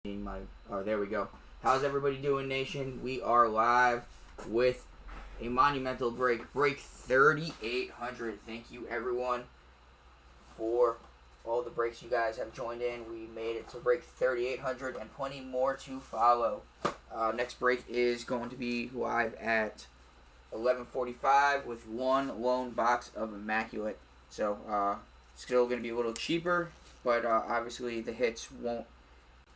There we go. How's everybody doing, nation? We are live with a monumental break 3800. Thank you, everyone, for all the breaks you guys have joined in. We made it to break 3800 and plenty more to follow. Next break is going to be live at 11:45 with one lone box of Immaculate. So still going to be a little cheaper, but obviously the hits won't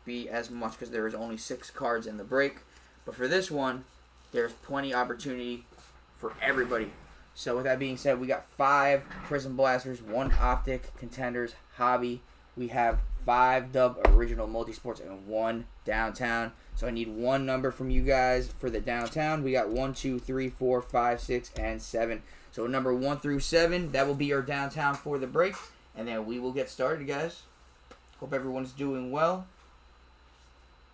be as much because there is only 6 cards in the break. But for this one, there's plenty opportunity for everybody. So with that being said, we got 5 Prism Blasters, 1 Optic Contenders Hobby. We have 5 Dub Original Multisports and 1 Downtown. So I need 1 number from you guys for the Downtown. We got 1, 2, 3, 4, 5, 6, and 7. So number 1 through 7, that will be our Downtown for the break. And then we will get started, guys. Hope everyone's doing well.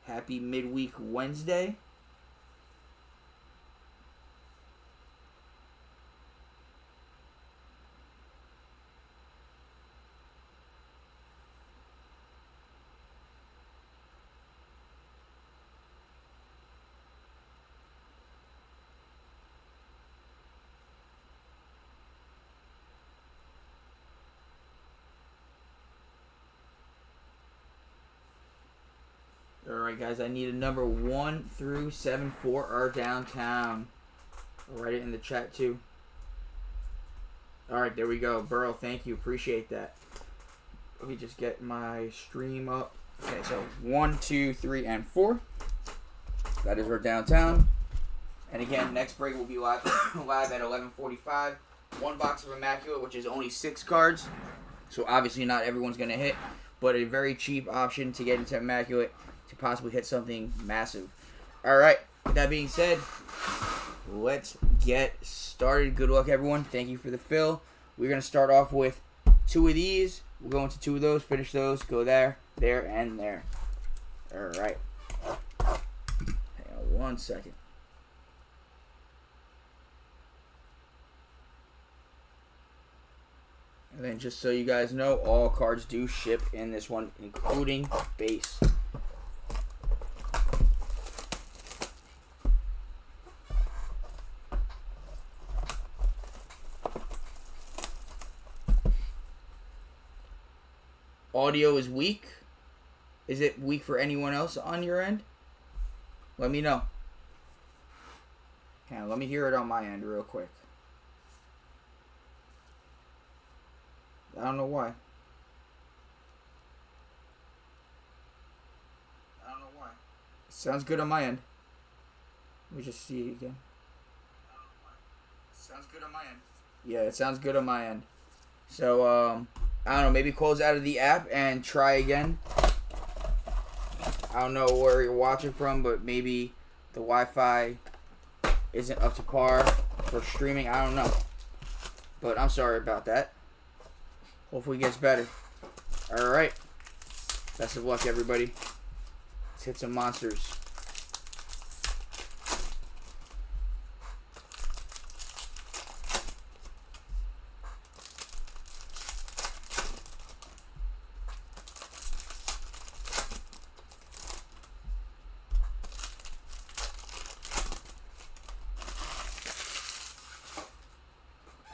Happy midweek Wednesday. Alright, guys, I need a number 1 through 7 for our Downtown. I'll write it in the chat, too. Alright, there we go. Burrow, thank you. Appreciate that. Let me just get my stream up. Okay, so 1, 2, 3, and 4. That is our Downtown. And again, next break will be live at 11:45. 1 box of Immaculate, which is only 6 cards. So obviously not everyone's going to hit, but a very cheap option to get into Immaculate to possibly hit something massive. Alright, with that being said, let's get started. Good luck, everyone. Thank you for the fill. We're going to start off with 2 of these. We'll go into 2 of those, finish those, go there, there, and there. Alright. Hang on 1 second. And then just so you guys know, all cards do ship in this one, including base. Audio is weak. Is it weak for anyone else on your end? Let me know. Let me hear it on my end real quick. I don't know why. Sounds good on my end. Let me just see it again. Sounds good on my end. Yeah, it sounds good on my end. So, I don't know, maybe close out of the app and try again. I don't know where you're watching from, but maybe the Wi-Fi isn't up to par for streaming. I don't know. But I'm sorry about that. Hopefully it gets better. Alright. Best of luck, everybody. Let's hit some monsters.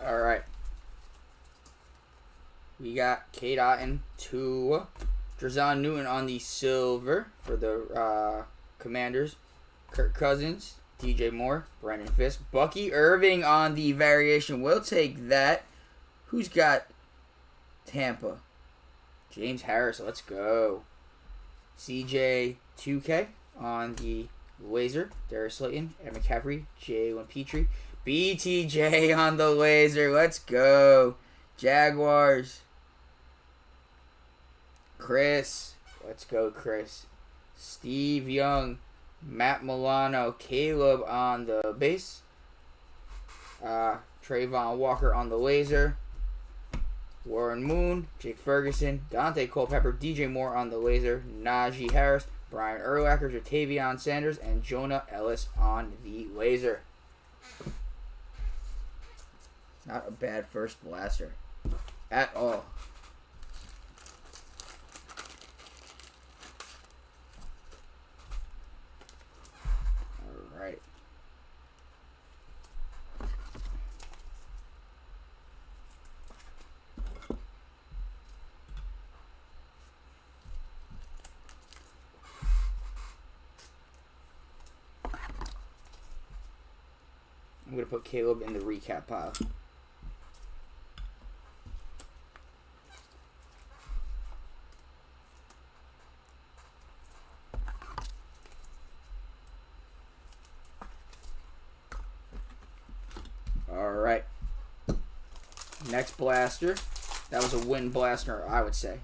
Alright. We got Kate Otten to Drazon Newton on the silver for the Commanders. Kirk Cousins, DJ Moore, Brandon Fisk, Bucky Irving on the variation. We'll take that. Who's got Tampa? James Harris, let's go. CJ 2K on the Laser. Darius Slayton, Ed McCaffrey, Jalen Petrie. BTJ on the Laser, let's go. Jaguars. Chris, let's go, Chris. Steve Young, Matt Milano, Caleb on the base. Trayvon Walker on the Laser. Warren Moon, Jake Ferguson, Dante Culpepper, DJ Moore on the Laser. Najee Harris, Brian Urlacher, Jatavion Sanders, and Jonah Ellis on the Laser. Not a bad first blaster at all. I'm going to put Caleb in the recap pile. Alright. Next blaster. That was a win blaster, I would say.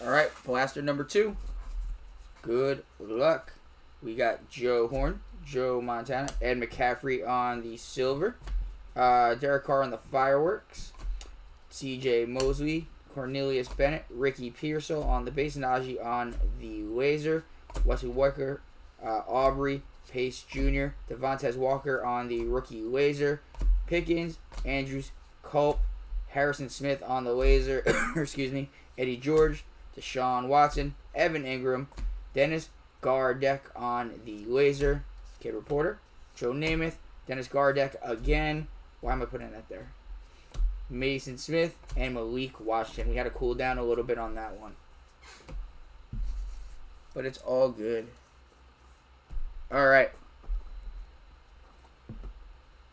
Alright, blaster number 2. Good luck. We got Joe Horn, Joe Montana, Ed McCaffrey on the silver. Derek Carr on the fireworks. CJ Mosley, Cornelius Bennett, Ricky Pearsall on the base. Najee on the laser. Wesley Walker, Aubrey, Pace Jr., Devontae Walker on the rookie laser. Pickens, Andrews, Culp, Harrison Smith on the laser. Excuse me. Eddie George, Deshaun Watson, Evan Ingram, Dennis Gardeck on the laser. Kid Reporter. Joe Namath. Dennis Gardeck again. Why am I putting that there? Mason Smith and Malik Washington. We had to cool down a little bit on that one. But it's all good. Alright.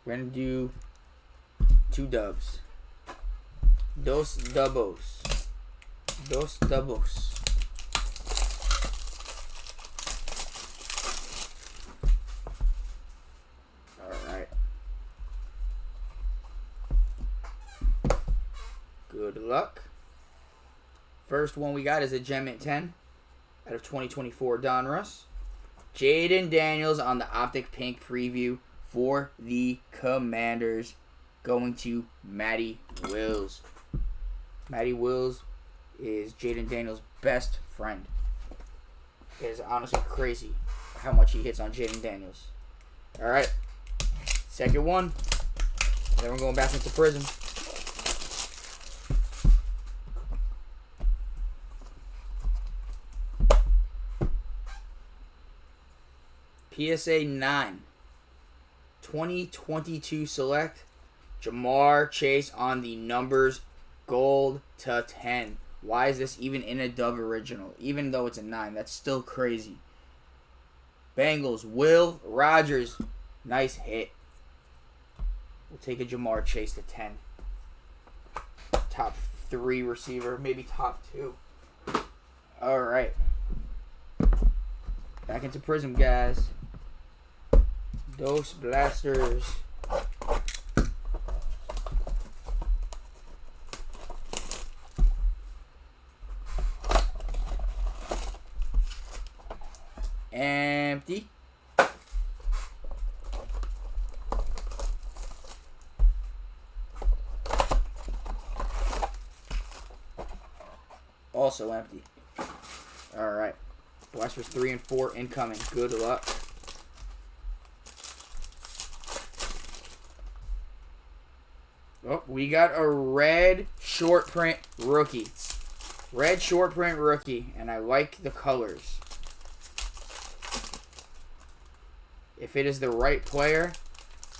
We're going to do 2 dubs. Dos doubles. Dos doubles. Alright. Good luck. First one we got is a Gem at 10 out of 2024 Donruss. Jaden Daniels on the Optic Pink preview for the Commanders. Going to Matty Wills. Matty Wills is Jaden Daniels' best friend. It is honestly crazy how much he hits on Jaden Daniels. Alright. Second one. Then we're going back into Prism. PSA 9. 2022 select. Jamar Chase on the numbers gold to 10. Why is this even in a dub original? Even though it's a 9. That's still crazy. Bengals. Will Rogers. Nice hit. We'll take a Jamar Chase to 10. Top 3 receiver. Maybe top 2. Alright. Back into Prism, guys. Dos blasters. Empty. Also empty. Alright. Blasters 3 and 4 incoming. Good luck. Oh, we got a red short print rookie. Red short print rookie. And I like the colors. If it is the right player,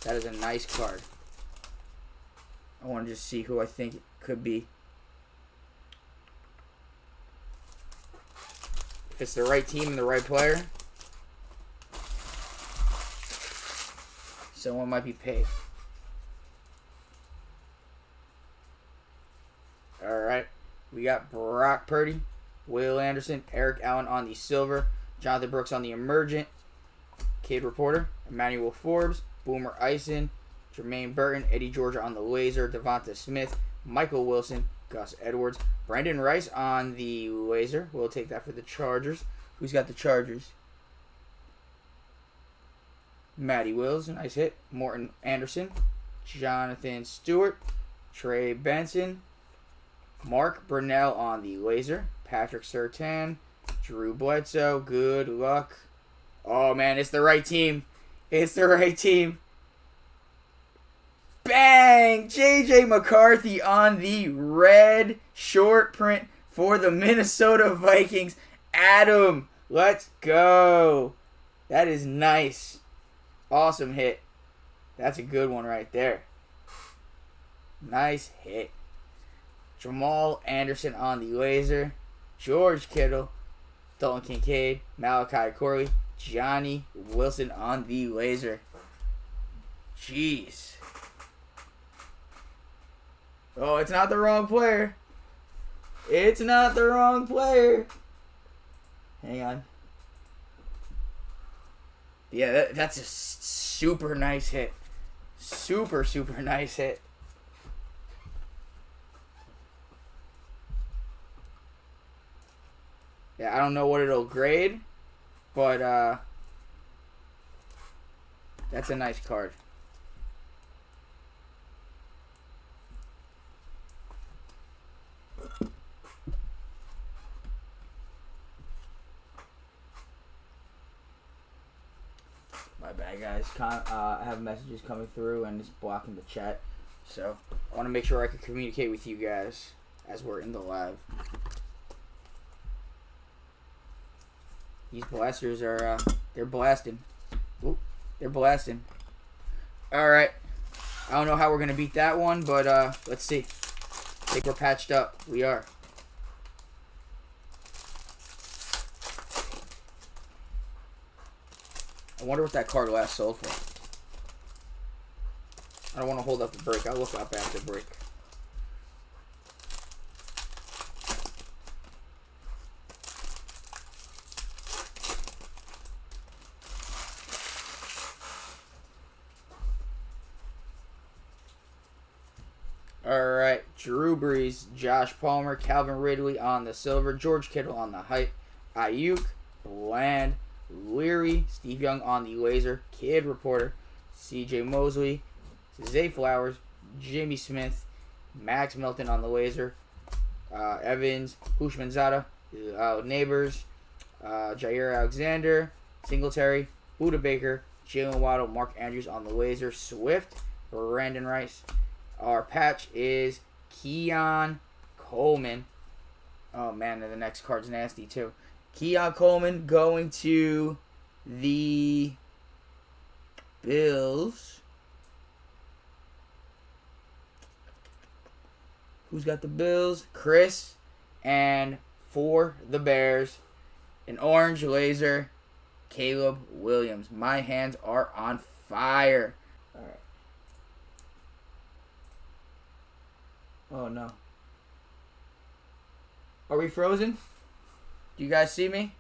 that is a nice card. I want to just see who I think it could be. If it's the right team and the right player, someone might be paid. Alright. We got Brock Purdy, Will Anderson, Eric Allen on the silver, Jonathan Brooks on the emergent, Kid Reporter, Emmanuel Forbes, Boomer Eisen, Jermaine Burton, Eddie Georgia on the laser, Devonta Smith, Michael Wilson, Gus Edwards, Brandon Rice on the laser. We'll take that for the Chargers. Who's got the Chargers? Matty Wills, nice hit. Morton Anderson, Jonathan Stewart, Trey Benson, Mark Brunell on the laser, Patrick Surtain, Drew Bledsoe. Good luck. Oh, man, it's the right team. It's the right team. Bang! J.J. McCarthy on the red short print for the Minnesota Vikings. Adam. Let's go. That is nice. Awesome hit. That's a good one right there. Nice hit. Jamal Anderson on the laser. George Kittle. Dalton Kincaid. Malachi Corley. Johnny Wilson on the laser. Jeez. Oh, it's not the wrong player. It's not the wrong player. Hang on. Yeah, that's a super nice hit. Super, super nice hit. Yeah, I don't know what it'll grade, but that's a nice card. My bad, guys. I have messages coming through and it's blocking the chat. So I want to make sure I can communicate with you guys as we're in the live. These blasters are, they're blasting. Oop, they're blasting. Alright. I don't know how we're going to beat that one, but let's see. I think we're patched up. We are. I wonder what that card last sold for. I don't want to hold up the break. I'll look up after break. Alright, Drew Brees, Josh Palmer, Calvin Ridley on the silver, George Kittle on the hype, Ayuk, Bland, Leary, Steve Young on the laser, Kid Reporter, CJ Mosley, Zay Flowers, Jimmy Smith, Max Milton on the laser, Evans, Hushmanzada, Neighbors, Jair Alexander, Singletary, Buda Baker, Jalen Waddle, Mark Andrews on the laser, Swift, Brandon Rice. Our patch is Keon Coleman. Oh man, and the next card's nasty too. Keon Coleman going to the Bills. Who's got the Bills? Chris. And for the Bears, an orange laser, Caleb Williams. My hands are on fire. All right. Oh no. Are we frozen? Do you guys see me?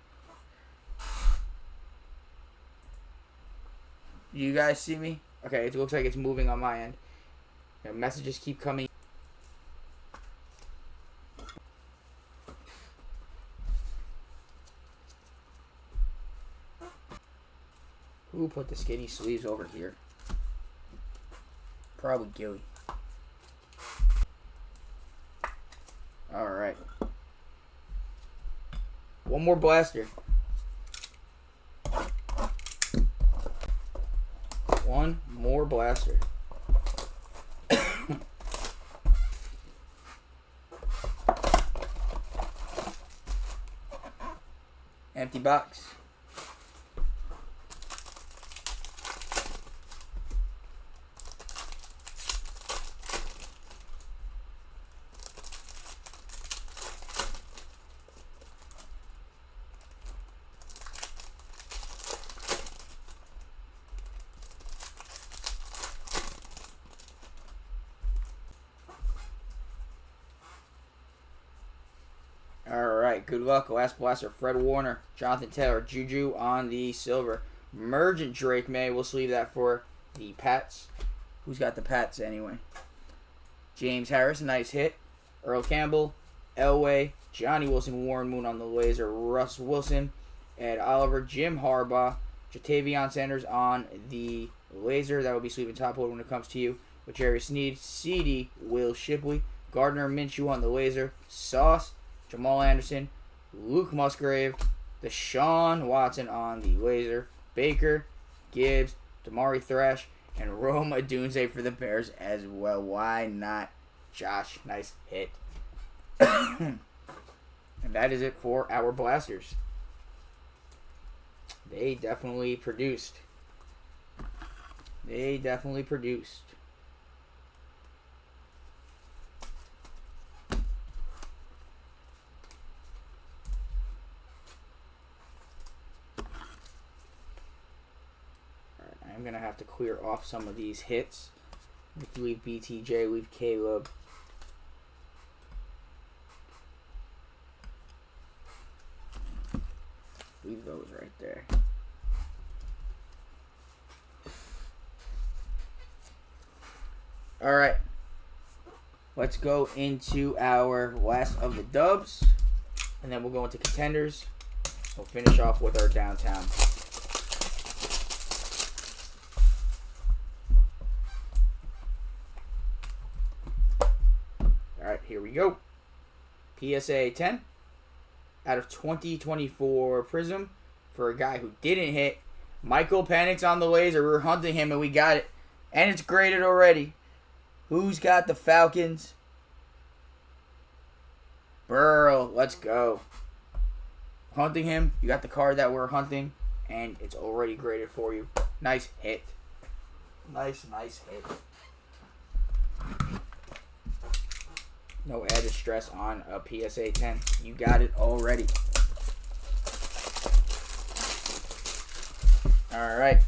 Do you guys see me? Okay, it looks like it's moving on my end. Yeah, messages keep coming. Who put the skinny sleeves over here? Probably Gilly. Alright. One more blaster. One more blaster. Empty box. Alright, good luck. Last blaster, Fred Warner, Jonathan Taylor, Juju on the silver. Mergent Drake May. We'll sleeve that for the Pats. Who's got the Pats anyway? James Harris, nice hit. Earl Campbell, Elway, Johnny Wilson, Warren Moon on the laser, Russ Wilson, Ed Oliver, Jim Harbaugh, Jatavion Sanders on the laser. That will be sleeving top load when it comes to you. With Jerry Sneed, CD, Will Shipley, Gardner Minshew on the laser, Sauce, Jamal Anderson, Luke Musgrave, Deshaun Watson on the laser, Baker, Gibbs, Damari Thrash, and Rome Odunze for the Bears as well. Why not? Josh, nice hit. And that is it for our blasters. They definitely produced. They definitely produced. Alright, I'm going to have to clear off some of these hits. Leave BTJ, leave Caleb. Leave those right there. All right. Let's go into our last of the dubs. And then we'll go into contenders. We'll finish off with our downtown. All right, here we go. PSA 10 out of 2024 Prism for a guy who didn't hit. Michael Penix on the laser. We were hunting him and we got it. And it's graded already. Who's got the Falcons? Burrow. Let's go. Hunting him. You got the card that we're hunting. And it's already graded for you. Nice hit. Nice hit. No added stress on a PSA 10. You got it already. Alright.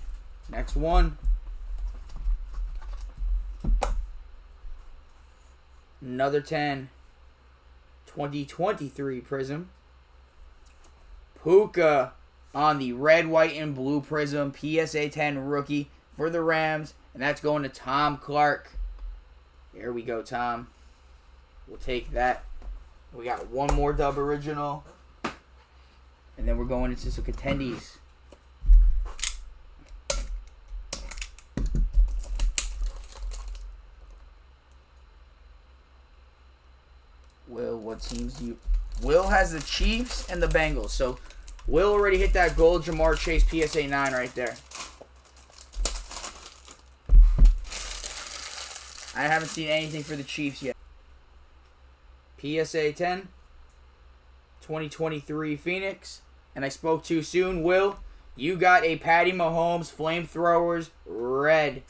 Next one. Another 10. 2023 Prism. Puka on the red, white, and blue Prism. PSA 10 rookie for the Rams. And that's going to Tom Clark. There we go, Tom. We'll take that. We got one more dub original. And then we're going into some contendees. Will, what teams do you... Will has the Chiefs and the Bengals. So, Will already hit that gold Jamar Chase PSA 9 right there. I haven't seen anything for the Chiefs yet. PSA 10. 2023 Phoenix. And I spoke too soon. Will, you got a Patty Mahomes Flamethrowers red.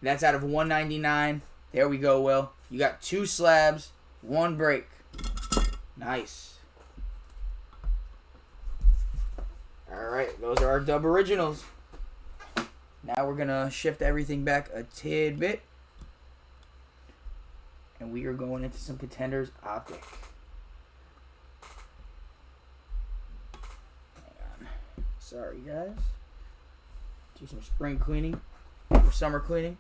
That's out of 199. There we go, Will. You got 2 slabs. 1 break. Nice. Alright, those are our dub originals. Now we're going to shift everything back a tidbit. And we are going into some contenders optic. Hang on. Sorry, guys. Do some spring cleaning or summer cleaning.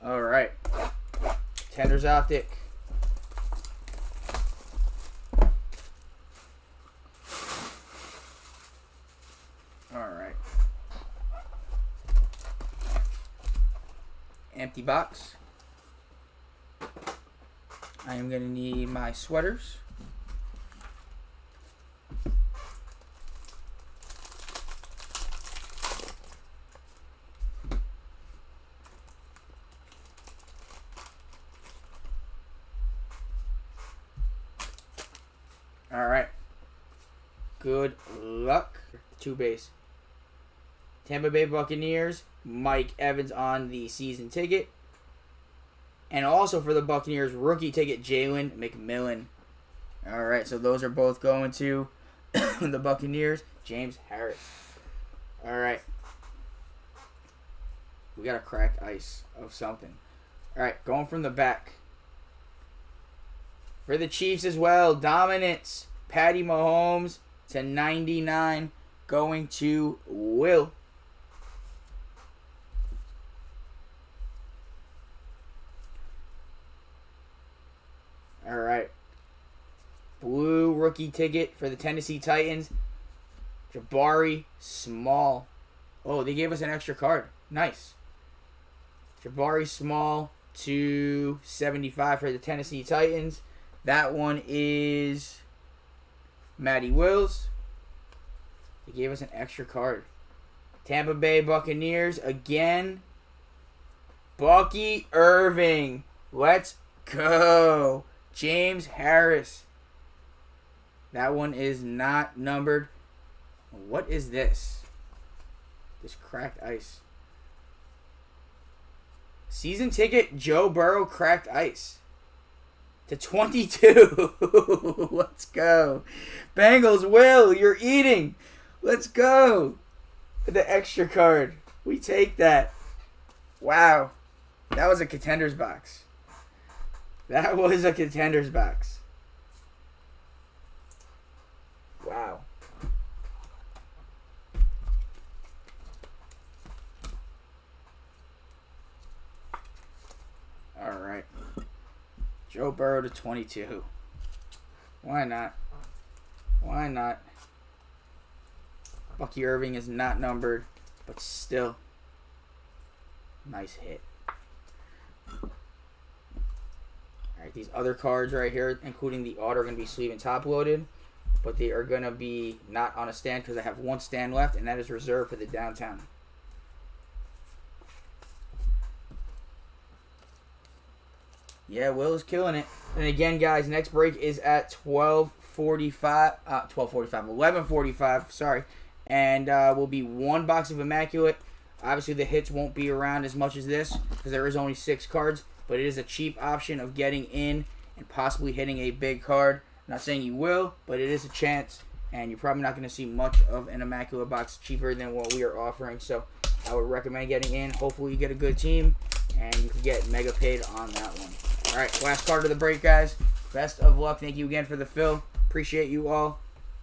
Alright. Contenders optic. Alright. Empty box. I am going to need my sweaters. Alright. Good luck. 2 base. Tampa Bay Buccaneers. Mike Evans on the season ticket. And also for the Buccaneers, rookie ticket, Jalen McMillan. Alright, so those are both going to the Buccaneers. James Harris. Alright. We got to crack ice of something. Alright, going from the back. For the Chiefs as well, dominance. Patty Mahomes to 99. Going to Will. Alright. Blue rookie ticket for the Tennessee Titans. Jabari Small. Oh, they gave us an extra card. Nice. Jabari Small to 75 for the Tennessee Titans. That one is Matty Wills. They gave us an extra card. Tampa Bay Buccaneers again. Bucky Irving. Let's go. James Harris. That one is not numbered. What is this? This cracked ice. Season ticket, Joe Burrow cracked ice. To 22. Let's go. Bengals, Will, you're eating. Let's go. The extra card. We take that. Wow. That was a Contenders box. That was a Contenders box. Wow. All right. Joe Burrow to 22. Why not? Why not? Bucky Irving is not numbered, but still. Nice hit. Alright, these other cards right here, including the auto, are going to be sleeve and top loaded. But they are going to be not on a stand because I have one stand left, and that is reserved for the downtown. Yeah, Will is killing it. And again, guys, next break is at 11:45, sorry. And will be one box of Immaculate. Obviously, the hits won't be around as much as this because there is only 6 cards. But it is a cheap option of getting in and possibly hitting a big card. I'm not saying you will, but it is a chance. And you're probably not going to see much of an Immaculate box cheaper than what we are offering. So I would recommend getting in. Hopefully, you get a good team. And you can get mega paid on that one. All right, last card of the break, guys. Best of luck. Thank you again for the fill. Appreciate you all.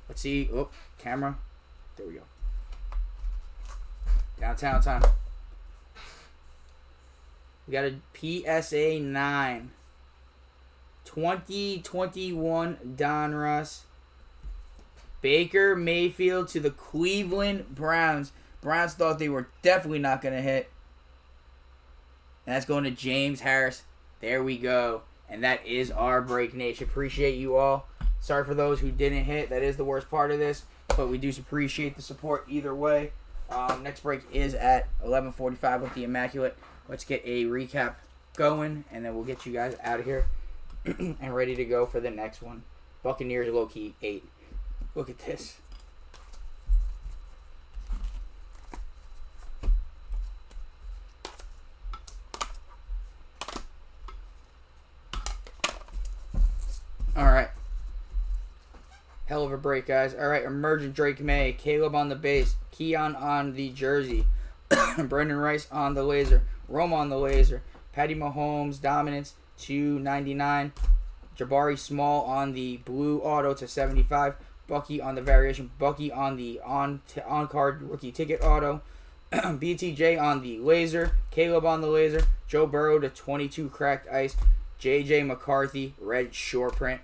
Let's see. Oh, camera. There we go. Downtown time. We got a PSA 9. 2021 Donruss. Baker Mayfield to the Cleveland Browns. Browns thought they were definitely not going to hit. And that's going to James Harris. There we go. And that is our break, Nation. Appreciate you all. Sorry for those who didn't hit. That is the worst part of this. But we do appreciate the support either way. Next break is at 11:45 with the Immaculate. Let's get a recap going, and then we'll get you guys out of here and ready to go for the next one. Buccaneers low-key 8. Look at this. All right. Hell of a break, guys. All right, Emergent Drake May. Caleb on the base. Keon on the jersey. Brendan Rice on the laser. Roma on the laser. Patty Mahomes, dominance, 299. Jabari Small on the blue auto to 75. Bucky on the variation. Bucky on the on-card rookie ticket auto. BTJ on the laser. Caleb on the laser. Joe Burrow to 22 cracked ice. JJ McCarthy, red short print.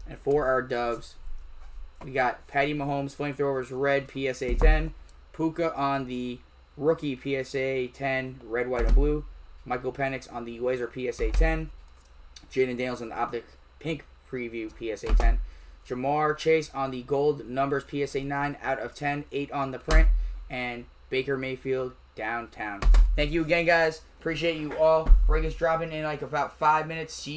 And for our dubs, we got Patty Mahomes, Flamethrowers, red PSA 10. Puka on the rookie PSA 10, red, white, and blue. Michael Penix on the laser PSA 10. Jaden Daniels on the optic pink preview PSA 10. Jamar Chase on the gold numbers PSA 9 out of 10, 8 on the print. And Baker Mayfield downtown. Thank you again, guys. Appreciate you all. Break is dropping in like about 5 minutes. See